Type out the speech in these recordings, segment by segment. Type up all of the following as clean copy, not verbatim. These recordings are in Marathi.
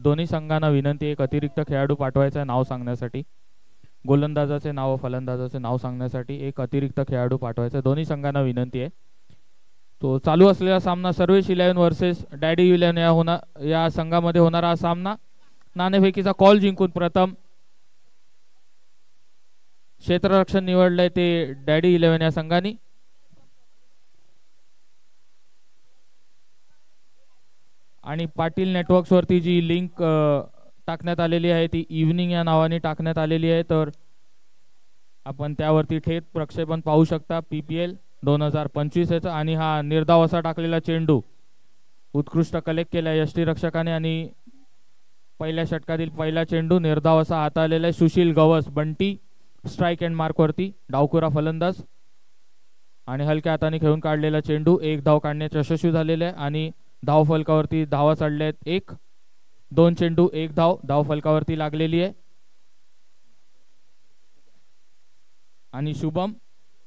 दोन्ही संघांना विनंती एक अतिरिक्त खेळाडू पाठवायचा नाव सांगण्यासाठी. गोलंदाजाचे नाव फलंदाजाचे नाव सांगण्यासाठी एक अतिरिक्त खेळाडू पाठवायचा दोन्ही संघांना विनंती आहे. तो चालू असलेला सामना सर्वेश 11 वर्सेस डॅडी 11 या संघामध्ये होणारा हा सामना. नाणेफेकीचा कॉल जिंकून प्रथम क्षेत्ररक्षण निवडलंय ते डॅडी 11 या संघाने. आणि पाटील नेटवर्क्स वरती जी लिंक टाकण्यात आलेली आहे ती इव्हनिंग या नावाने टाकण्यात आलेली आहे, तर आपण त्यावरती थेट प्रक्षेपण पाहू शकता PPL 2025 याचा. आणि हा निर्धाव असा टाकलेला चेंडू उत्कृष्ट कलेक्ट केला यष्टीरक्षकाने आणि पहिल्या षटकातील पहिला चेंडू निर्धाव असा हाताळलेला आहे सुशील गवस. बंटी स्ट्राइक अँड मार्क वरती, डावखुरा फलंदाज आणि हलक्या हाताने खेळून काढलेला चेंडू एक धाव काढण्यात यशस्वी झालेला आहे. आणि धाव फलकावरती धावा चढल्या आहेत 1, 2 चेंडू 1 धाव फलकावरती लागलेली आहे. आणि शुभम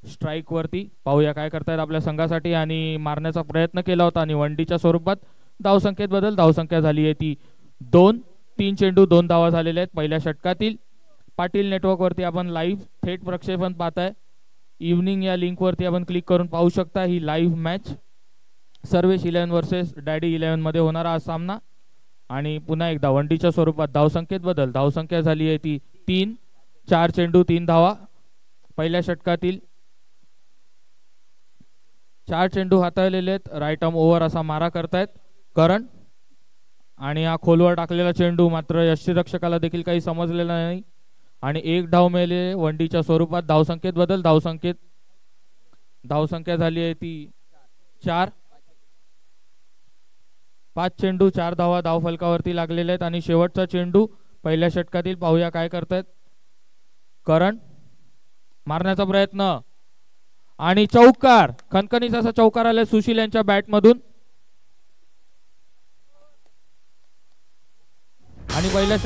स्ट्राइक वरती, पाहूया काय करतायत आपल्या संघासाठी. आणि मारण्याचा प्रयत्न केला होता आणि वनडीच्या स्वरूपात धावसंख्येत बदल. धावसंख्या झाली आहे ती 2. 3 चेंडू 2 धावा झालेल्या आहेत पहिल्या षटकातील. पाटील नेटवर्क वरती आपण लाईव्ह थेट प्रक्षेपण पाहताय. इव्हनिंग या लिंक वरती आपण क्लिक करून पाहू शकता ही live match. Sarvesh 11 versus daddy 11 मध्ये होणारा हा सामना. आणि पुन्हा एकदा वनडीच्या स्वरूपात धावसंख्येत बदल. धावसंख्या झाली आहे ती 3. 4 चेंडू 3 धावा पहिल्या षटकातील. 4 चेंडू हाताळलेले आहेत. राईट आर्म ओव्हर असा मारा करतायत करण. आणि हा खोलवर टाकलेला चेंडू मात्र यष्टीरक्षकाला देखील काही समजलेला नाही आणि 1 धाव मिळाले वनडीच्या स्वरूपात. धावसंख्येत बदल. धावसंख्या झाली आहे ती 4. 5 चेंडू 4 धावा धाव फलकावरती लागलेले आहेत. आणि शेवटचा चेंडू पहिल्या षटकातील, पाहूया काय करतायत करण. मारण्याचा प्रयत्न आणि चौकार, खणखणीत असा चौकार आला सुशील यांच्या बॅट मधून. आणि पहिल्या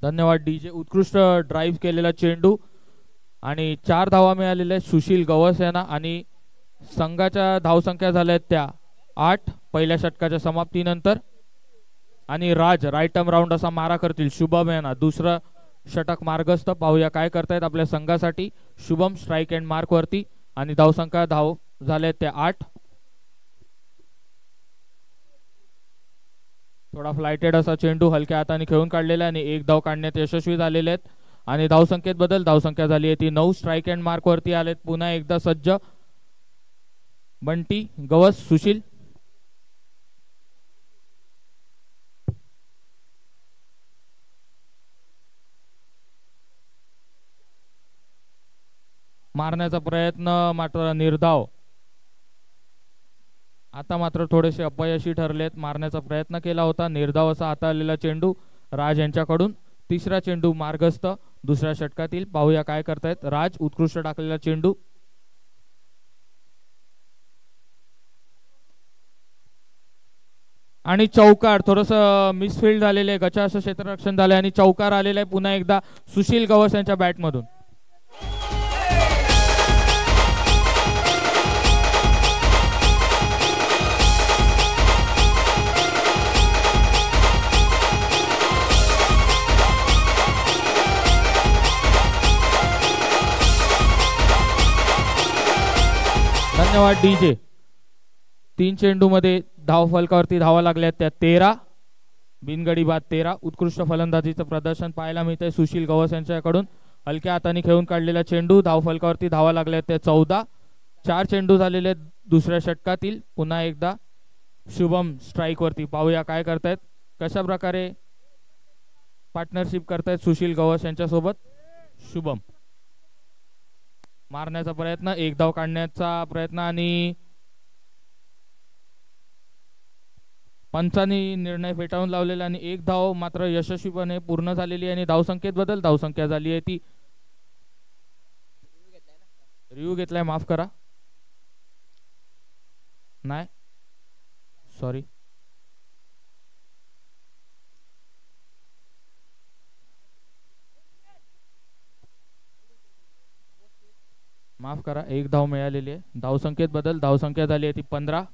धन्यवाद डीजे. उत्कृष्ट ड्राईव्ह केलेला चेंडू आणि 4 धावा मिळालेल्या सुशील गवस यांना. आणि संघाच्या धावसंख्या झाल्या त्या 8 पहिल्या षटकाच्या समाप्तीनंतर. आणि राज राईट आर्म राऊंड असा मारा करतील शुभम यांना. दुसरं षटक मार्गस्थ, पाहूया काय करतायत आपल्या संघासाठी. शुभम स्ट्राइक अँड मार्क वरती आणि धावसंख्या धाव झाल्या त्या 8. थोडा फ्लायटेड असा चेंडू हलक्या हाताने खेळून काढलेला आणि 1 धाव काढण्यात यशस्वी झालेले आहेत. आणि धावसंख्येत बदल. धावसंख्या झाली आहे ती 9. स्ट्राइक अँड मार्क वरती आलेत पुन्हा एकदा सज्ज बंटी गवस सुशील. मारण्याचा प्रयत्न मात्र निर्धाव. आता मात्र थोडेसे अपयशी ठरलेत. मारण्याचा प्रयत्न केला होता, निर्धाव असा हाताळलेला चेंडू राज यांच्याकडून. तिसरा चेंडू मार्गस्थ दुसऱ्या षटकातील, पाहूया काय करतायत राज. उत्कृष्ट टाकलेला चेंडू आणि चौकार. थोडस मिसफिल्ड झालेले आहे, गचा असं क्षेत्ररक्षण झाले आणि चौकार आलेला आहे पुन्हा एकदा सुशील गवस यांच्या बॅट मधून. धन्यवाद डीजे. 3 चेंडू मध्ये धाव फलकावरती धावा लागल्या त्या 13. बिनगडी बाद 13. उत्कृष्ट फलंदाजीचं प्रदर्शन पाहायला मिळतंय सुशील गवस यांच्याकडून. हलक्या हाताने खेळून काढलेला चेंडू धाव फलकावरती धावा लागल्या त्या 14. 4 चेंडू झालेले दुसऱ्या षटकातील. पुन्हा एकदा शुभम स्ट्राइक वरती, पाहूया काय करतायत, कशा प्रकारे पार्टनरशिप करतायत सुशील गवस यांच्यासोबत. शुभम मारण्याचा प्रयत्न, 1 धाव काढण्याचा प्रयत्न आणि पंचांनी निर्णय फेटाळून लावलेला आणि 1 धाव मात्र यशस्वीपणे पूर्ण झालेली आणि धावसंख्येत बदल. धावसंख्या झाली आहे ती रिव्ह्यू घेतलाय, माफ करा. नाही, सॉरी. माफ करा, एक धाव मिळालेली आहे. धावसंख्येत बदल, धावसंख्या झाली आहे ती 15.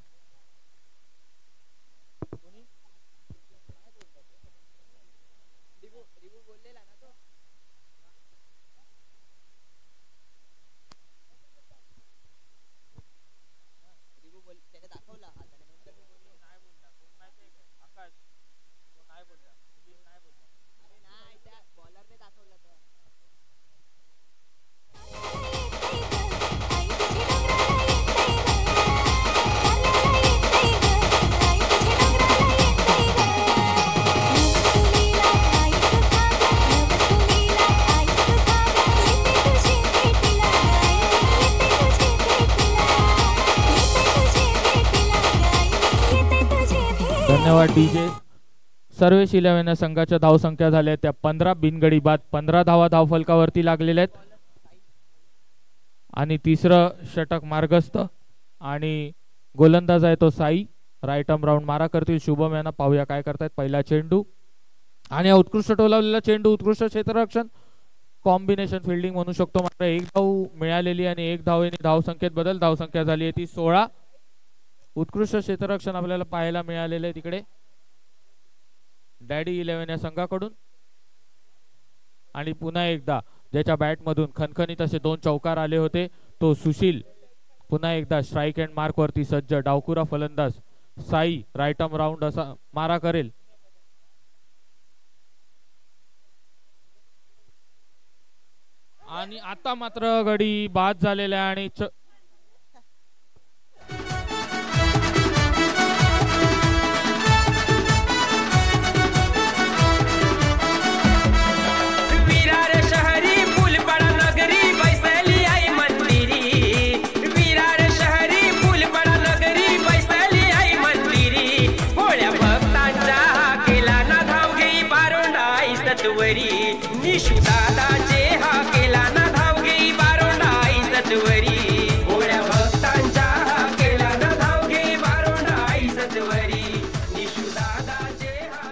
धन्यवाद डीजे. सर्वेश 11 या संघाच्या धावसंख्या झाल्या त्या 15. बिनगडी बाद 15 धावा धावफलकावरती लागलेल्या आहेत. आणि तिसरं षटक मार्गस्थ आणि गोलंदाज आहे तो साई. राईट आर्म राऊंड मारा करतील शुभम यांना. पाहूया काय करतायत. पहिला चेंडू आणि उत्कृष्ट टोलावलेला चेंडू, उत्कृष्ट क्षेत्ररक्षण, कॉम्बिनेशन फिल्डिंग म्हणू शकतो. मात्र एक धाव मिळालेली आणि एक धावेने धावसंख्येत बदल. धावसंख्या झाली आहे ती 16. उत्कृष्ट क्षेत्ररक्षण आपल्याला पाहायला मिळालेलं आहे तिकडे डॅडी 11 या संघाकडून. आणि पुन्हा एकदा ज्याच्या बॅट मधून खणखणीत असे 2 चौकार आले होते तो सुशील पुन्हा एकदा स्ट्राइक अँड मार्क वरती सज्ज. डावकुरा फलंदाज साई राईट आर्म राऊंड असा मारा करेल. आणि आता मात्र गडी बाद झालेला आहे आणि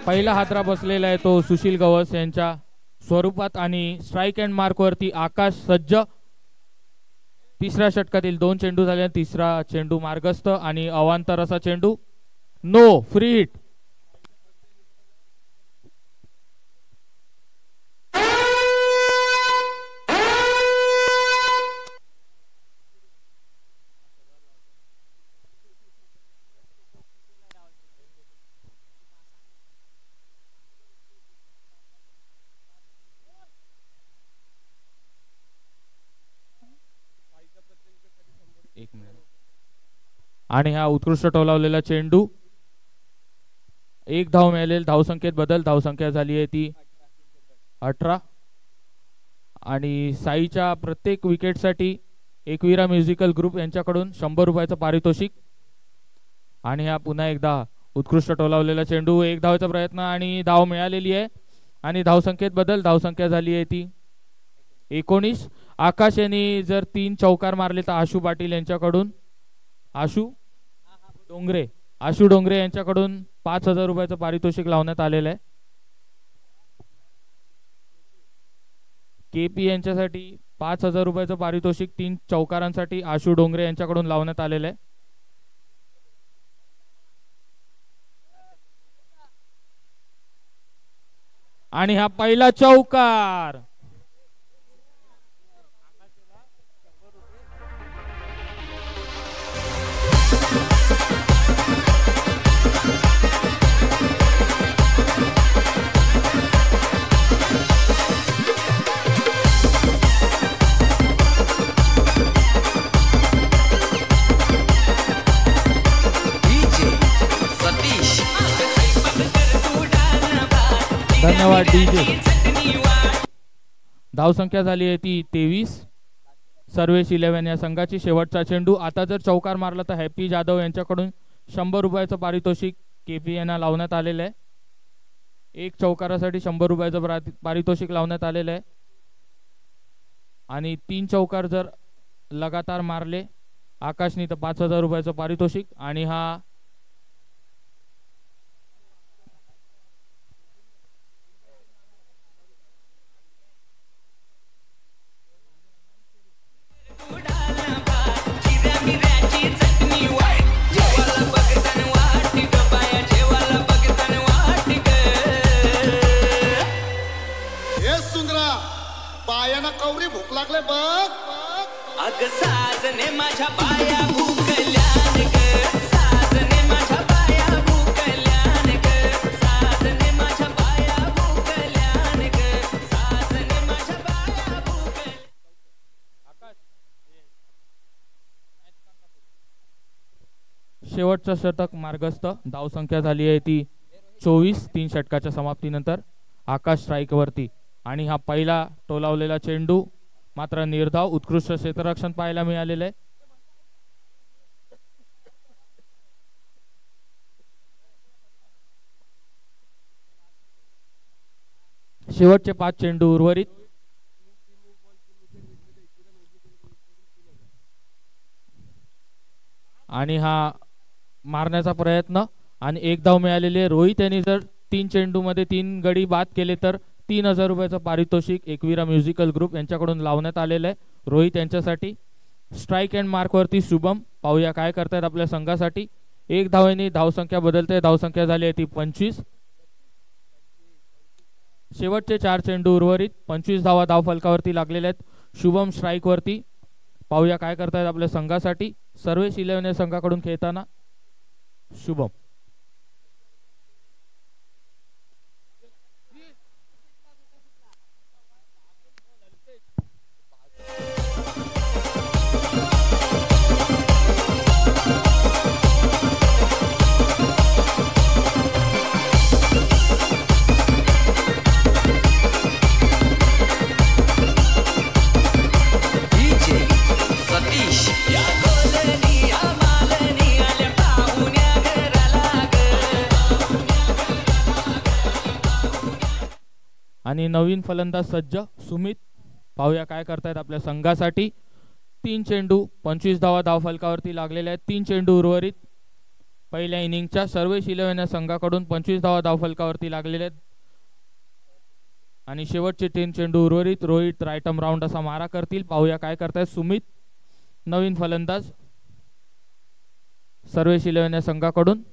पहिला हादरा बसलेला आहे तो सुशील गवस यांच्या स्वरूपात. आणि स्ट्राइक अँड मार्क वरती आकाश सज्ज. तिसऱ्या षटकातील 2 चेंडू झाले. तिसरा चेंडू मार्गस्थ आणि अवांतर असा चेंडू, नो, फ्री हिट. आणि हा उत्कृष्ट टोलावलेला चेंडू, एक धाव मिळालेली. धावसंख्येत बदल. धावसंख्या झाली आहे ती 18. आणि साईच्या प्रत्येक विकेटसाठी एकविरा म्युझिकल ग्रुप यांच्याकडून 100 रुपयाचं पारितोषिक. आणि हा पुन्हा एकदा उत्कृष्ट टोलावलेला चेंडू, एक धावाचा प्रयत्न आणि धाव मिळालेली आहे. आणि धावसंख्येत बदल. धावसंख्या झाली आहे ती 19. आकाश यांनी जर 3 चौकार मारले तर आशू पाटील यांच्याकडून आशू डोंगरे यांच्याकडून 5000 रुपयाचं पारितोषिक लावण्यात आलेलं आहे. केपी यांच्यासाठी 5000 रुपयाचं पारितोषिक 3 चौकारांसाठी आशू डोंगरे यांच्याकडून लावण्यात आलेलं आहे. आणि हा पहिला चौकार. धन्यवाद डीजे. धावसंख्या झाली आहे ती 23. सर्वेश 11 या संघाची. शेवटचा चेंडू. आता जर चौकार मारला तर हॅपी जाधव यांच्याकडून 100 रुपयाचं पारितोषिक केपी यांना लावण्यात आलेलं आहे. एक चौकारासाठी 100 रुपयाचं पारितोषिक लावण्यात आलेलं आहे. आणि 3 चौकार जर लगातार मारले. आकाशनी तर 5,000 रुपयाचं पारितोषिक. आणि हा बायाना कवरी भूक लागले बघ. अग साजने माझ्या बाया भूकल्यान ग, साजने माझ्या बाया भूकल्यान ग, साजने माझ्या बाया भूकल्यान ग, साजने माझ्या बाया भूकल्यान. शेवटचं षटक मार्गस्थ. धावसंख्या झाली आहे ती 24. 3 षटकाच्या समाप्तीनंतर आकाश स्ट्राईक वरती. आणि हा पहिला टोलावलेला चेंडू मात्र निर्धाव. उत्कृष्ट क्षेत्ररक्षण पाहायला मिळालेलं आहे. शेवटचे 5 चेंडू उर्वरित. आणि हा मारण्याचा प्रयत्न आणि एक धाव मिळालेली आहे. रोहित यांनी जर 3 चेंडू मध्ये 3 गडी बाद केले तर 3,000 रुपयाचं पारितोषिक एकविरा म्युझिकल ग्रुप यांच्याकडून लावण्यात आलेलं आहे रोहित यांच्यासाठी. स्ट्राईक अँड मार्क वरती शुभम. पाहूया काय करतायत आपल्या संघासाठी. एक धावेने धावसंख्या बदलते. धावसंख्या झाली आहे ती 25. शेवटचे 4 चेंडू उर्वरित. 25 धावा धाव फलकावरती लागलेल्या आहेत. शुभम स्ट्राईक वरती. पाहूया काय करतायत आपल्या संघासाठी. सर्वेश 11 या संघाकडून खेळताना शुभम. आणि नवीन फलंदाज सज्ज सुमित. पाहूया काय करतायत आपल्या संघासाठी. 3 चेंडू 25 धावा धाव फलकावरती लागलेल्या आहेत. 3 चेंडू उर्वरित. पहिल्या इनिंगच्या सर्वेश 11 या संघाकडून 25 धावा धाव फलकावरती लागलेल्या आहेत. आणि शेवटचे 3 चेंडू उर्वरित. रोहित रायटम राऊंड असा मारा करतील. पाहूया काय करतायत सुमित नवीन फलंदाज सर्वेश 11 या संघाकडून.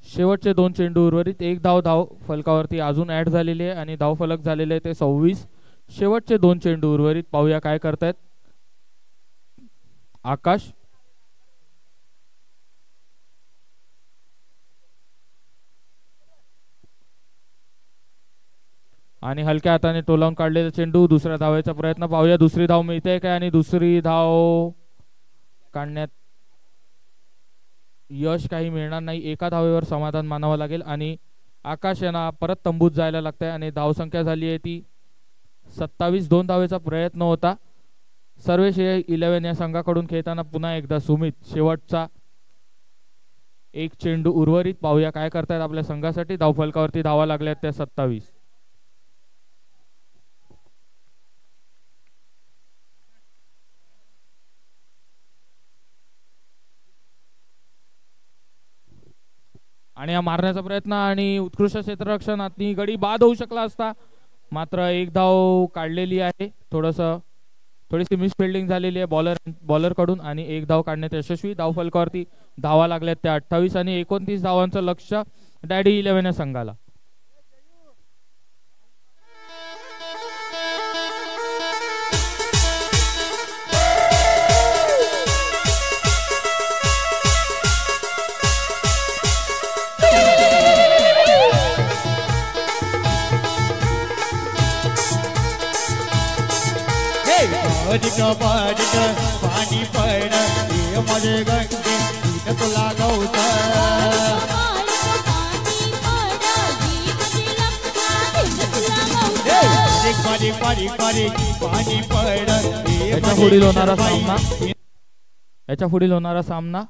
शेवटचे 2 चेंडू उर्वरित. एक धाव फलकावरती अजून ऍड झालेली आहे आणि धाव फलक झालेले ते 26. शेवटचे 2 चेंडू उर्वरित. पाहूया काय करतायत आकाश. आणि हलक्या हाताने टोलावून काढलेला चेंडू. दुसऱ्या धावेचा प्रयत्न. पाहूया दुसरी धाव मिळते काय. आणि दुसरी धाव काढण्यात यश काही मिळणार नाही. एका धावेवर समाधान मानावं लागेल. आणि आकाश यांना परत तंबूत जायला लागतंय. आणि धावसंख्या झाली आहे ती 27. 2 धावेचा प्रयत्न होता. सर्वेश 11 या संघाकडून खेळताना पुन्हा एकदा सुमित. शेवटचा 1 चेंडू उर्वरित. पाहूया काय करतायत आपल्या संघासाठी. धावफलकावरती धावा लागल्यात त्या 27. आणि हा मारण्याचा प्रयत्न आणि उत्कृष्ट क्षेत्ररक्षणात गडी बाद होऊ शकला असता. मात्र एक धाव काढलेली आहे. थोडीशी मिस फिल्डिंग झालेली आहे बॉलर कडून. आणि एक धाव काढण्यात यशस्वी. धाव फलकावरती धावा लागल्यात त्या 28. आणि 29 धावांचं लक्ष डॅडी 11 या संघाला. पाणी पड माझे गंगे तुला गौत पारी पारी पारी पाणी पडत याच्या पुढील होणारा सामना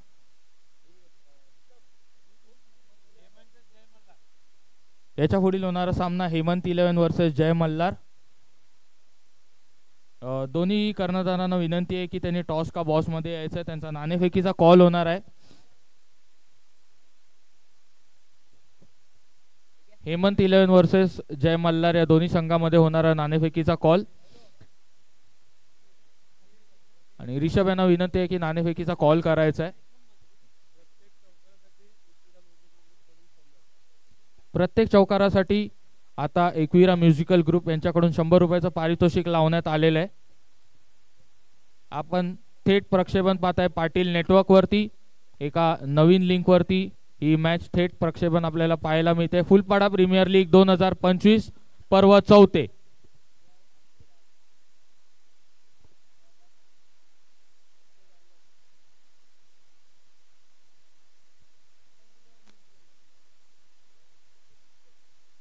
याच्या पुढील होणारा सामना हेमंत 11 वर्सेस जय मल्हार. दोन्ही कर्णधारांना विनंती आहे की त्यांनी टॉस का बॉस मध्ये यायचं. त्यांचा नाणेफेकीचा कॉल होणार आहे. हेमंत 11 वर्सेस जय मल्हार या दोन्ही संघामध्ये होणारा नाणेफेकीचा कॉल. आणि ऋषभ यांना विनंती आहे की नाणेफेकीचा कॉल करायचा आहे. प्रत्येक चौकारासाठी आता एकविरा म्युझिकल ग्रुप यांच्याकडून 100 रुपयाचं पारितोषिक लावण्यात आलेलं आहे. आपण थेट प्रक्षेपण पाहताय पाटील नेटवर्क वरती. एका नवीन लिंक वरती ही मॅच थेट प्रक्षेपण आपल्याला पाहायला मिळते. फुलपाडा प्रीमियर लीग 2025 पर्व 4.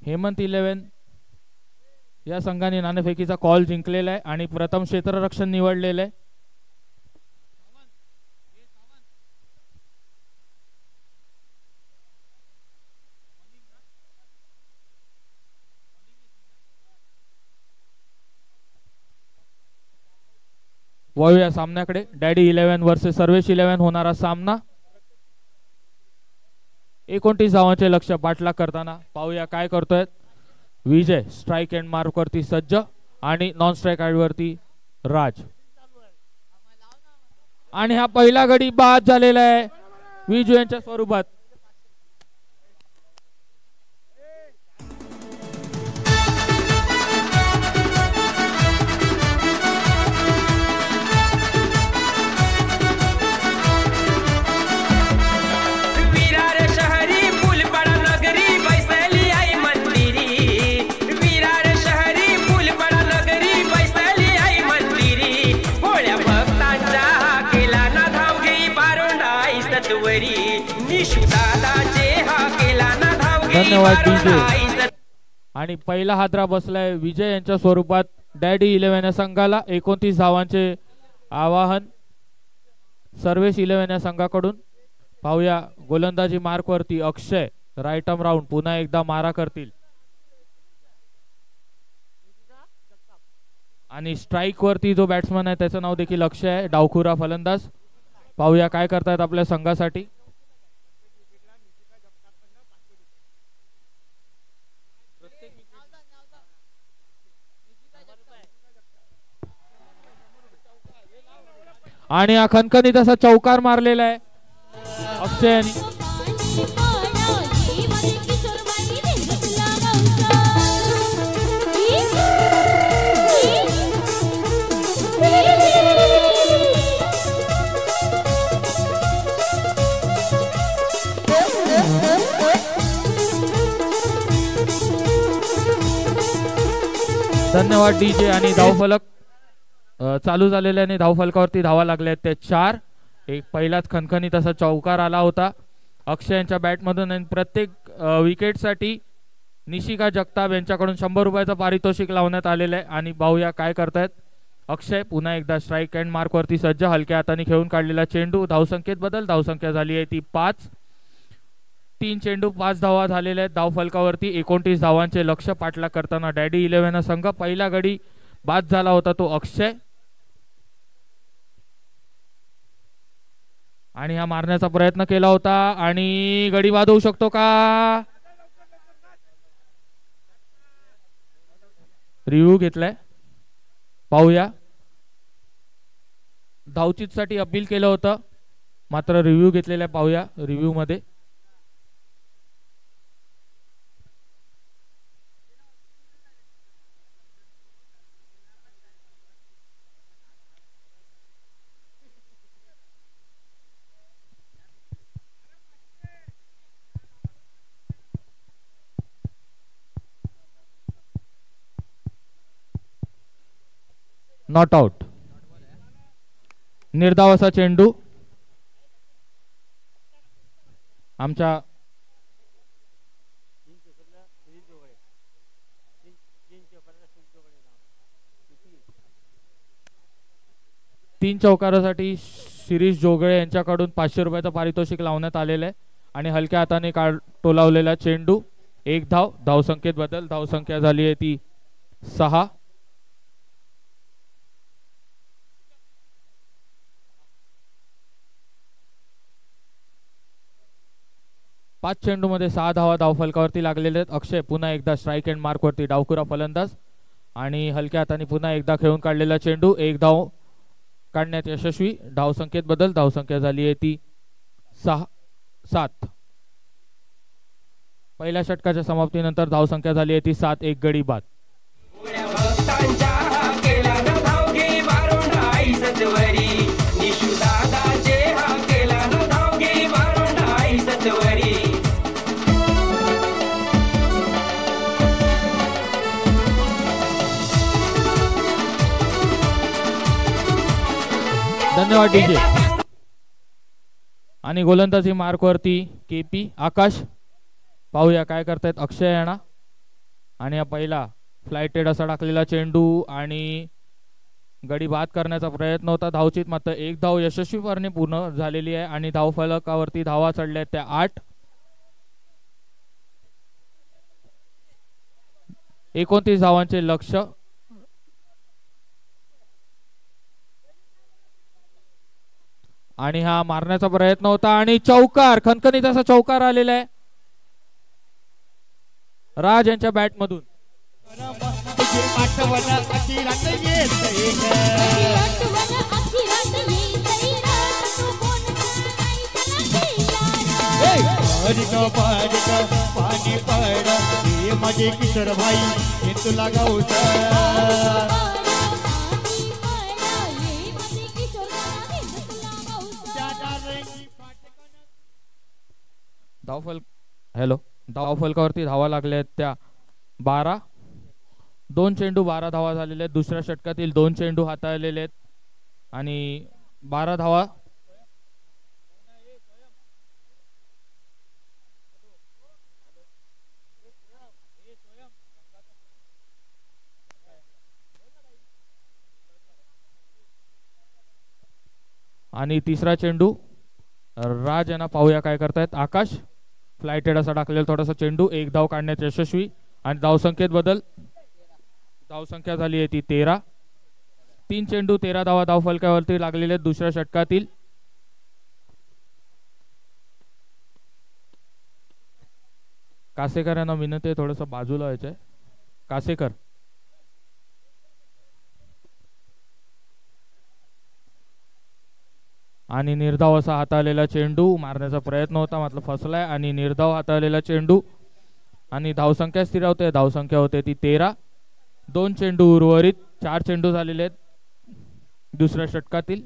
हेमंत 11 या संघाने नाणेफेकीचा कॉल जिंकलेला आहे आणि प्रथम क्षेत्ररक्षण निवडलेलं आहे. वळूया सामन्याकडे. डॅडी 11 वर्सेस सर्वेश 11 होणारा सामना. 29 धावांचे लक्ष्य पाठलाग करताना पाहूया काय करतोय विजय. स्ट्राइक एंड मार्क वरती सज्ज आणि नॉन स्ट्राइक आउट वरती राज. आणि हा पहिला गडी बाद झालेला आहे विजू यांच्या स्वरूपात. धन्यवाद डीजे. आणि पहिला हादरा बसलाय विजय यांच्या स्वरूपात डॅडी 11 या संघाला. 29 धावांचे आवाहन सर्वेश 11 या संघाकडून. पाहूया गोलंदाजी मार्क वरती अक्षय. राईट आर्म राऊंड पुन्हा एकदा मारा करतील. आणि स्ट्राइक वरती जो बॅट्समन आहे त्याचं नाव देखील अक्षय आहे. डावखुरा फलंदाज. पाहूया काय करतायत आपल्या संघासाठी. आणि हा खणखणीत असा चौकार मारलेला आहे अक्षय यांनी. धन्यवाद डीजे. आणि धावफलक चालू झालेल्याने धावफलकावरती धावा लागल्या त्या 4. एक पहिलाच खणखणीत असा चौकार आला होता अक्षय यांच्या बॅटमधून. आणि प्रत्येक विकेटसाठी निशिका जगताप यांच्याकडून 100 रुपयाचं पारितोषिक लावण्यात आलेलं आहे. आणि पाहूया काय करतायत अक्षय. पुन्हा एकदा स्ट्राइक अँड मार्क वरती सज्ज. हलक्या हाताने खेळून काढलेला चेंडू. धावसंख्येत बदल. धावसंख्या झाली आहे ती 5. 3 चेंडू 5 धावा झालेल्या आहेत धावफलकावरती. 29 धावांचे लक्ष्य पाठलाग करताना डॅडी 11 संघ. पहिला गडी बाद झाला होता तो अक्षय. आणि हा मारण्याचा प्रयत्न केला होता आणि गडी बाद होऊ शकतो का. रिव्ह्यू घेतलाय. पाहूया. धावचीत साठी अपील केलं होतं मात्र रिव्ह्यू घेतलेला. पाहूया रिव्ह्यू मध्ये. Not out. निर्धाव असा चेंडू आमच्या 3 चौकारासाठी शिरीष जोगळे यांच्याकडून 500 रुपयाचं पारितोषिक लावण्यात आलेलं आहे आणि हलक्या हाताने टोलावलेला चेंडू 1 धाव. धावसंख्येत बदल. धावसंख्या झाली आहे ती 6. पाच चेंडूमध्ये 6 धावा धावफलकावरती लागलेले आहेत. अक्षय पुन्हा एकदा स्ट्राईक अँड मार्क वरती डावखुरा फलंदाज आणि हलक्या हाताने पुन्हा एकदा खेळून काढलेला चेंडू 1 धाव काढण्यात यशस्वी. धावसंख्येत बदल. धावसंख्या झाली आहे ती 7. पहिल्या षटकाच्या समाप्तीनंतर धावसंख्या झाली आहे ती 7. एक गडी बाद. धन्यवाद डीजे. आणि गोलंदाजी मार्क वरती केपी आकाश. पाहूया काय करतायत अक्षय यांना. आणि हा पहिला फ्लायटेड असा टाकलेला चेंडू आणि गडी बाद करण्याचा प्रयत्न होता. धावचीत मात्र 1 धाव यशस्वीपणे पूर्ण झालेली आहे आणि धावफलकावरती धावा चढल्या आहेत त्या 8. 29 धावांचे लक्ष. आणि हा मारण्याचा प्रयत्न होता आणि चौकार. खणखणीत असा चौकार आलेला आहे राज यांच्या बॅट मधून. पाणी पड माझे किशोर भाई हे तुला गावत. धावफलकावरती धावा लागल्या आहेत त्या 12. 2 चेंडू 12 धावा झालेले आहेत. दुसऱ्या षटकातील 2 चेंडू हाताळलेले आहेत आणि 12 धावा. आणि तिसरा चेंडू राज यांना. पाहूया काय करतायत आकाश. फ्लायटेड असा टाकलेला थोडासा चेंडू 1 धाव काढण्यात यशस्वी आणि धावसंख्येत बदल. धावसंख्या झाली आहे ती 13. 3 चेंडू 13 धावा धावफलकावरती लागलेले आहेत दुसऱ्या षटकातील. कासेकर यांना विनंती आहे थोडस बाजूला व्हायचंय. कासेकर. आणि निर्धाव असा हाताळलेला चेंडू मारण्याचा प्रयत्न होता मात्र फसलाय आणि निर्धाव हाताळलेला चेंडू आणि धावसंख्या स्थिरावते. धावसंख्या होते ती 13. 2 चेंडू उर्वरित. 4 चेंडू झालेले आहेत दुसऱ्या षटकातील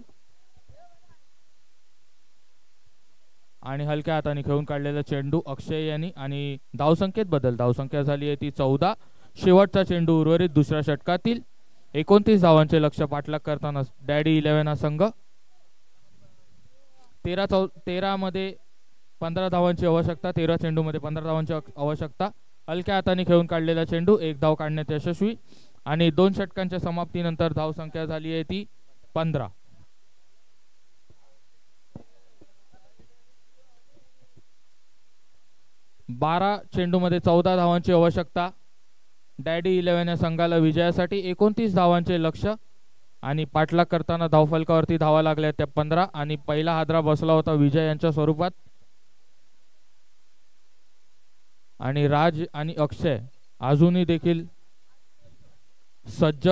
आणि हलक्या हाताने खेळून काढलेला चेंडू अक्षय यांनी आणि धावसंख्येत बदल. धावसंख्या झाली आहे ती 14. शेवटचा चेंडू उर्वरित दुसऱ्या षटकातील. 29 धावांचे लक्ष पाठलाग करताना डॅडी 11 हा संघ. 13 मध्ये 15 धावांची आवश्यकता. 13 चेंडू मध्ये 15 धावांची आवश्यकता. हलक्या हाताने खेळून काढलेला चेंडू 1 धाव काढण्यात यशस्वी आणि 2 षटकांच्या समाप्तीनंतर धावसंख्या झाली आहे ती 15. बारा चेंडू मध्ये 14 धावांची आवश्यकता. डॅडी 11 या संघाला विजयासाठी. 29 धावांचे लक्ष आणि पाठलाग करताना धावफलकावरती धावा लागल्या त्या 15 आणि पहिला हादरा बसला होता विजय यांच्या स्वरूपात. आणि राज आणि अक्षय अजूनही देखील सज्ज.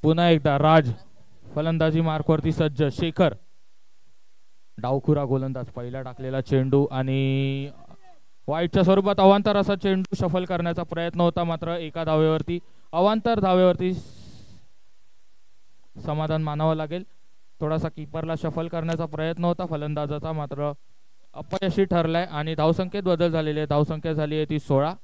पुन्हा एकदा राज फलंदाजी मार्कवरती सज्ज. शेखर डावखुरा गोलंदाज. पहिला टाकलेला चेंडू आणि वाईटच्या स्वरूपात अवांतर असा चेंडू शफल करण्याचा प्रयत्न होता मात्र एका धावेवरती अवांतर धावेवरती समाधान मानावं लागेल. थोडासा कीपरला शफल करण्याचा प्रयत्न होता फलंदाजाचा मात्र अपयशी ठरलाय आणि धावसंख्येत बदल झालेले आहे. धावसंख्या झाली आहे ती 16.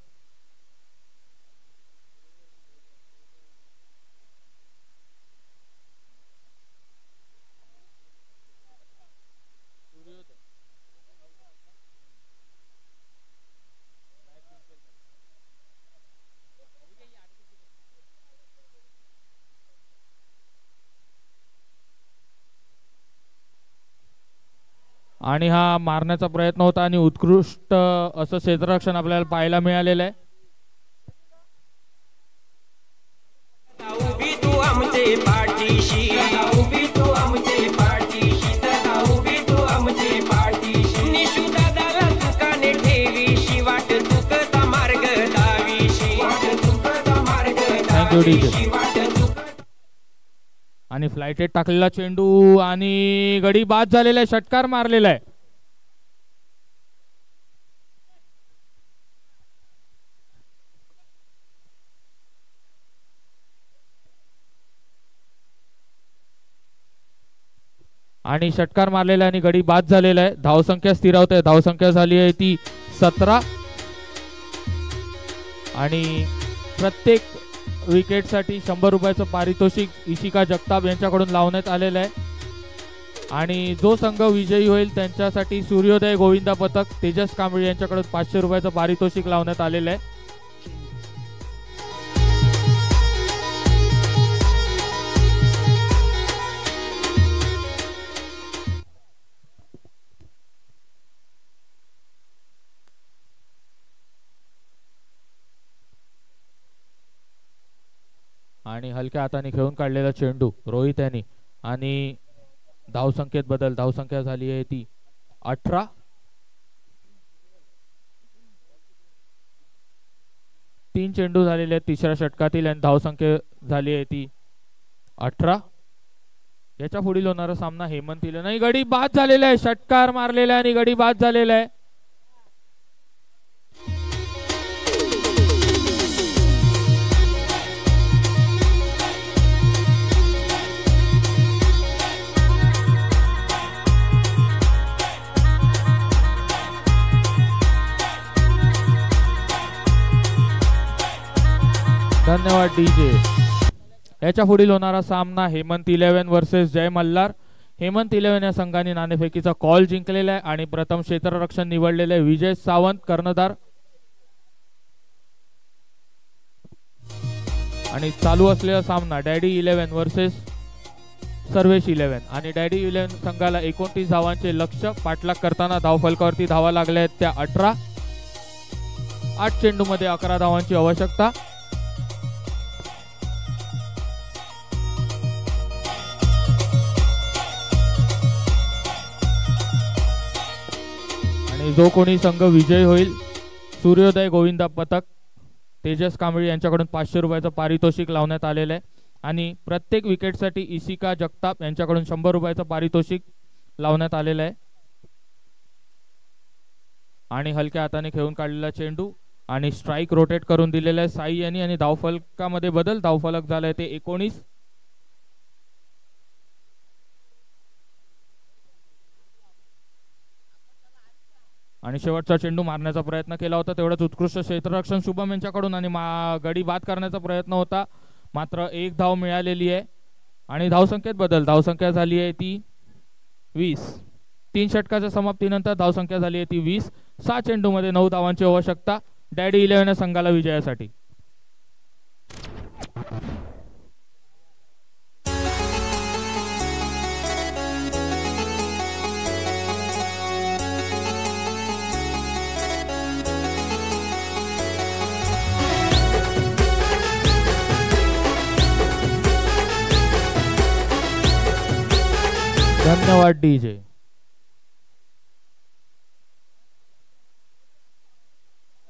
आणि हा मारण्याचा प्रयत्न होता आणि उत्कृष्ट असं क्षेत्ररक्षण आपल्याला पाहायला मिळालेलं आहे. उभी तू आमचे पाठीशी, उभी तू आमचे पाठीशी, सदा उभी तू आमचे पाठीशी. निशू दादाला सुखाने ठेवीशी, वाट चुकता मार्ग दावीशी, वाट चुकता मार्ग दावीशी, वाट चुकता. आणि फ्लाइटेट टाकलेला चेंडू आणि गडी बाद झालेला आहे. षटकार मारलेला आहे. आणि षटकार मारलेला आहे आणि गडी बाद झालेला आहे. धावसंख्या स्थिरावते. धावसंख्या झाली आहे ती 17 आणि प्रत्येक विकेटसाठी 100 रुपयाचं पारितोषिक इशिका जगताप यांच्याकडून लावण्यात आलेलं आहे. आणि जो संघ विजयी होईल त्यांच्यासाठी सूर्योदय गोविंदा पथक तेजस कांबळे यांच्याकडून 500 रुपयाचं पारितोषिक लावण्यात आलेलं आहे. आणि हलक्या हाताने खेळून काढलेला चेंडू रोहित यांनी आणि धावसंख्येत बदल. धावसंख्या झाली आहे ती 18. तीन चेंडू झालेले आहेत तिसऱ्या षटकातील आणि धावसंख्या झाली आहे ती 18. याच्या पुढील होणारा सामना हेमंत इलेवन. नाही, गडी बाद झालेला आहे. षटकार मारलेला आहे आणि गडी बाद झालेला आहे. धन्यवाद डीजे. याच्या पुढील होणारा सामना हेमंत इलेवन वर्सेस जय मल्हार. हेमंत इलेवन या संघाने नाणेफेकीचा कॉल जिंकलेला आहे आणि प्रथम क्षेत्ररक्षण निवडलेले विजय सावंत कर्णधार. आणि चालू असलेला सामना daddy eleven versus Sarvesh eleven. आणि डॅडी इलेवन संघाला 29 धावांचे लक्ष्य. पाठलाग करताना धावफलकावरती धावा लागल्या आहेत त्या 18. 8 चेंडूमध्ये 11 धावांची आवश्यकता. आणि जो कोणी संघ विजयी होईल सूर्योदय गोविंदा पथक तेजस कांबळे यांच्याकडून 500 रुपयाचं पारितोषिक लावण्यात आलेलं आहे. आणि प्रत्येक विकेटसाठी इशिका जगताप यांच्याकडून 100 रुपयाचं पारितोषिक लावण्यात आलेलं आहे. आणि हलक्या हाताने खेळून काढलेला चेंडू आणि स्ट्राइक रोटेट करून दिलेला आहे साई यांनी. आणि धावफलकामध्ये बदल. धावफलक झालाय ते 19. आणि शेवटचा चेंडू मारण्याचा प्रयत्न केला होता. तेवढंच उत्कृष्ट क्षेत्ररक्षण शुभम यांच्याकडून आणि गडी बाद करण्याचा प्रयत्न होता. मात्र 1 धाव मिळालेली आहे. आणि धावसंख्येत बदल. धावसंख्या झाली आहे ती 20. 3 षटकाच्या समाप्तीनंतर धावसंख्या झाली आहे ती 20. 6 चेंडूमध्ये 9 धावांची आवश्यकता डॅडी इलेवन संघाला विजयासाठी. धन्यवाद डीजे.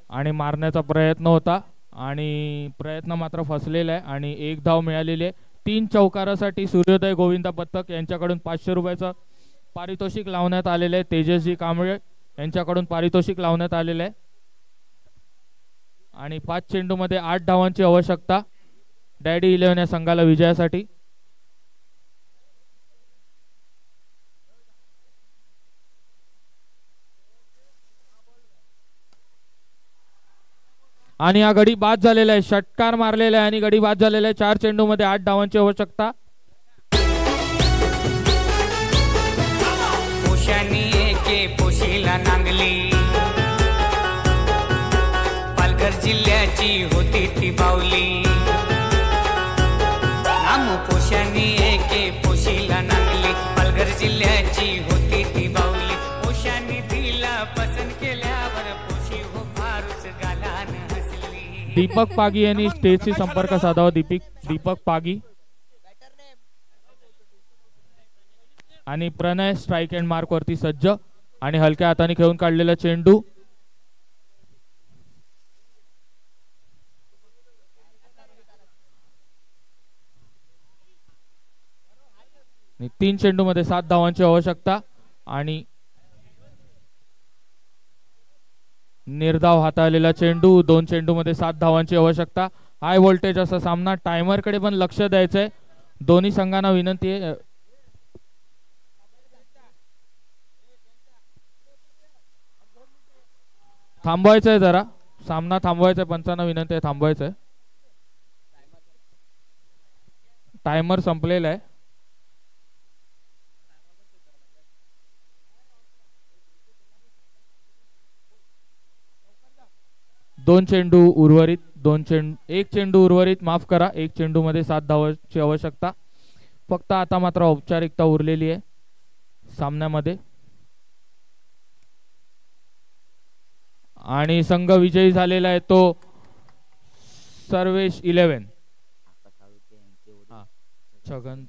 आणि मारण्याचा प्रयत्न होता आणि प्रयत्न मात्र फसलेला आहे. आणि 1 धाव मिळालेली आहे. 3 चौकारासाठी सूर्योदय गोविंदा पथक यांच्याकडून 500 रुपयाचं पारितोषिक लावण्यात आलेलं आहे. तेजसजी कांबळे यांच्याकडून पारितोषिक लावण्यात आलेलं आहे. आणि 5 चेंडूमध्ये 8 धावांची आवश्यकता डॅडी इलेवन या संघाला विजयासाठी. आणि हा गडी बाद झालेला आहे, षटकार मारलेला आहे आणि गडी बाद झालेला आहे. 4 चेंडूमध्ये 8 धावांची आवश्यकता. पोशानी एके पोशीला नांगली, पालघर जिल्ह्याची होती ती बावली. नाम पोशानी एके पोशीला नांगली, पालघर जिल्ह्याची होती ती बावली. पोशानी तिला पसंत केल्यावर पोशी हो फारच गालान हसली. दीपक पागी यांनी स्टेजशी संपर्क साधावा. दीपक पागी आणि प्रणय स्ट्राइक अँड मार्क वरती सज्ज आणि हलक्या हाताने खेळून काढलेला चेंडू. आणि 3 चेंडू मध्ये 7 धावांची आवश्यकता आणि निर्धाव हाताळलेला चेंडू. 2 चेंडू मध्ये 7 धावांची आवश्यकता. हाय व्होल्टेज असा सामना. टायमर कडे पण लक्ष द्यायचंय. दोन्ही संघांना विनंती आहे. थांबवायचंय जरा सामना थांबवायचंय. पंचांना विनंती आहे थांबवायचंय. टायमर संपलेला आहे. दोन चेंडू उर्वरित. एक चेंडू उर्वरित, माफ करा. 1 चेंडू मध्ये 7 धावांची आवश्यकता. फक्त आता मात्र औपचारिकता उरलेली आहे सामन्यामध्ये आणि संघ विजयी झालेला आहे तो सर्वेश 11. छगन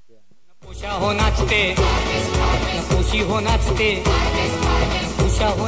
पोशा हो नाचते, पोशी हो नाचते, पोशा हो